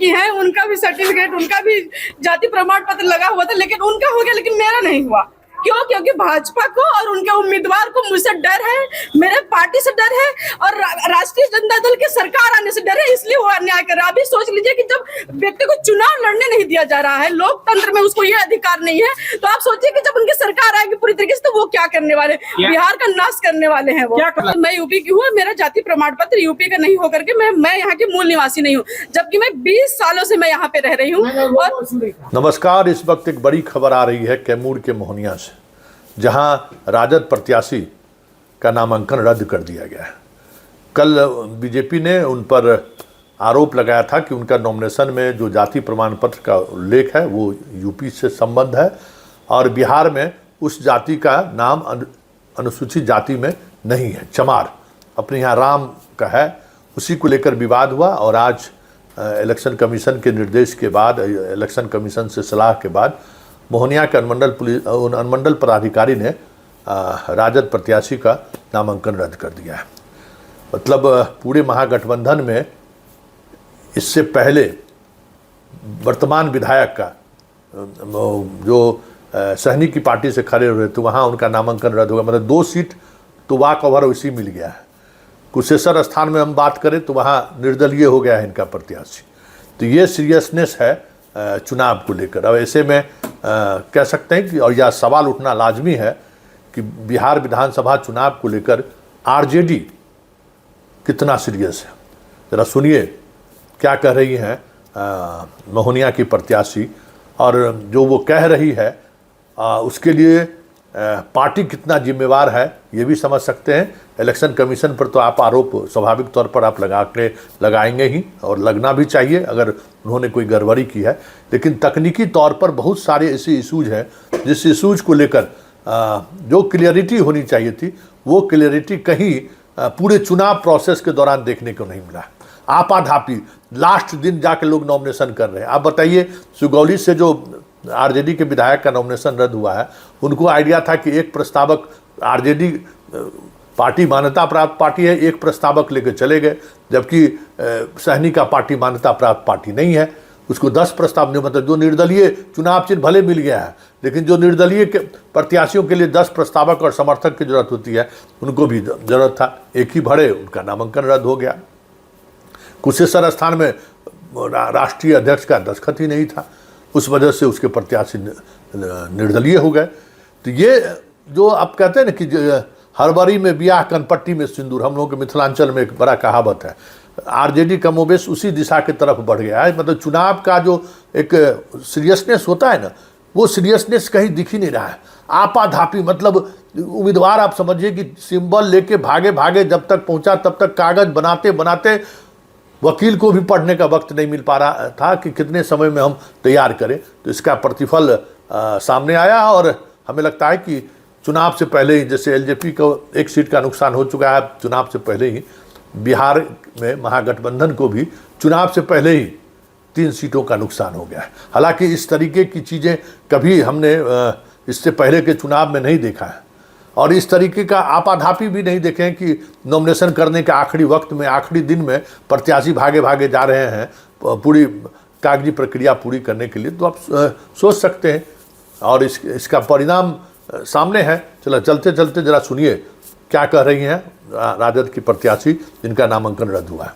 की हैं, उनका भी सर्टिफिकेट, उनका भी जाति प्रमाण पत्र लगा हुआ था, लेकिन उनका हो गया, लेकिन मेरा नहीं हुआ। क्यों? क्योंकि भाजपा को और उनके उम्मीदवार को मुझसे डर है, मेरे पार्टी से डर है और राष्ट्रीय जनता दल की सरकार आने से डर है, इसलिए वो अन्याय कर रहा है। अभी सोच लीजिए कि जब व्यक्ति को चुनाव लड़ने नहीं दिया जा रहा है, लोकतंत्र में उसको ये अधिकार नहीं है, तो आप सोचिए कि जब उनकी सरकार आएगी पूरी तरीके से, तो वो क्या करने वाले, बिहार का नाश करने वाले हैं वो। मैं यूपी की हूँ, मेरा जाति प्रमाण पत्र यूपी का नहीं होकर के मैं यहाँ की मूल निवासी नहीं हूँ, जबकि मैं 20 सालों से मैं यहाँ पे रह रही हूँ। नमस्कार, इस वक्त एक बड़ी खबर आ रही है कैमूर के मोहनिया से, जहां राजद प्रत्याशी का नामांकन रद्द कर दिया गया है। कल बीजेपी ने उन पर आरोप लगाया था कि उनका नॉमिनेशन में जो जाति प्रमाण पत्र का उल्लेख है वो यूपी से संबंध है और बिहार में उस जाति का नाम अनुसूचित जाति में नहीं है, चमार अपने यहाँ राम का है। उसी को लेकर विवाद हुआ और आज इलेक्शन कमीशन के निर्देश के बाद, इलेक्शन कमीशन से सलाह के बाद मोहनिया के अनुमंडल पदाधिकारी ने राजद प्रत्याशी का नामांकन रद्द कर दिया है। मतलब पूरे महागठबंधन में इससे पहले वर्तमान विधायक का जो सहनी की पार्टी से खड़े हुए थे, वहाँ उनका नामांकन रद्द होगा। मतलब 2 सीट तो वाक ओवर इसी मिल गया है। कुशेश्वर स्थान में हम बात करें तो वहाँ निर्दलीय हो गया है इनका प्रत्याशी। तो ये सीरियसनेस है चुनाव को लेकर। अब ऐसे में कह सकते हैं कि, और यह सवाल उठना लाजमी है कि बिहार विधानसभा चुनाव को लेकर आरजेडी कितना सीरियस है। ज़रा सुनिए क्या कह रही हैं मोहनिया की प्रत्याशी, और जो वो कह रही है उसके लिए पार्टी कितना जिम्मेवार है ये भी समझ सकते हैं। इलेक्शन कमीशन पर तो आप आरोप स्वाभाविक तौर पर आप लगाएंगे ही, और लगना भी चाहिए अगर उन्होंने कोई गड़बड़ी की है। लेकिन तकनीकी तौर पर बहुत सारे ऐसे इशूज हैं जिस इशूज को लेकर जो क्लियरिटी होनी चाहिए थी, वो क्लियरिटी कहीं पूरे चुनाव प्रोसेस के दौरान देखने को नहीं मिला। आपाधापी लास्ट दिन जाके लोग नॉमिनेशन कर रहे हैं। आप बताइए, सुगौली से जो आरजेडी के विधायक का नॉमिनेशन रद्द हुआ है, उनको आइडिया था कि एक प्रस्तावक, आरजेडी पार्टी मान्यता प्राप्त पार्टी है, एक प्रस्तावक लेकर चले गए, जबकि सहनी का पार्टी मान्यता प्राप्त पार्टी नहीं है। उसको 10 प्रस्ताव, मतलब जो निर्दलीय चुनाव चिन्ह भले मिल गया है, लेकिन जो निर्दलीय के प्रत्याशियों के लिए 10 प्रस्तावक और समर्थक की जरूरत होती है, उनको भी जरूरत था। एक ही भरे, उनका नामांकन रद्द हो गया। कुशेश्वर स्थान में राष्ट्रीय अध्यक्ष का दस्तखत ही नहीं था, उस वजह से उसके प्रत्याशी निर्दलीय हो गए। तो ये जो आप कहते हैं ना कि हरबरी में बियाह कनपट्टी में सिंदूर, हम लोगों के मिथिलांचल में एक बड़ा कहावत है। आरजेडी कमोबेश उसी दिशा की तरफ बढ़ गया है। मतलब चुनाव का जो एक सीरियसनेस होता है ना, वो सीरियसनेस कहीं दिख ही नहीं रहा है। आपाधापी, मतलब उम्मीदवार आप समझिए कि सिंबल लेके भागे भागे जब तक पहुंचा तब तक कागज बनाते बनाते वकील को भी पढ़ने का वक्त नहीं मिल पा रहा था कि कितने समय में हम तैयार करें। तो इसका प्रतिफल सामने आया और हमें लगता है कि चुनाव से पहले ही, जैसे एलजेपी को 1 सीट का नुकसान हो चुका है, चुनाव से पहले ही बिहार में महागठबंधन को भी चुनाव से पहले ही 3 सीटों का नुकसान हो गया है। हालांकि इस तरीके की चीज़ें कभी हमने इससे पहले के चुनाव में नहीं देखा है, और इस तरीके का आपाधापी भी नहीं देखे हैं कि नॉमिनेशन करने के आखिरी वक्त में, आखिरी दिन में प्रत्याशी भागे भागे जा रहे हैं पूरी कागजी प्रक्रिया पूरी करने के लिए। तो आप सोच सकते हैं, और इसका परिणाम सामने है। चलते चलते जरा सुनिए क्या कह रही हैं राजद की प्रत्याशी जिनका नामांकन रद्द हुआ है।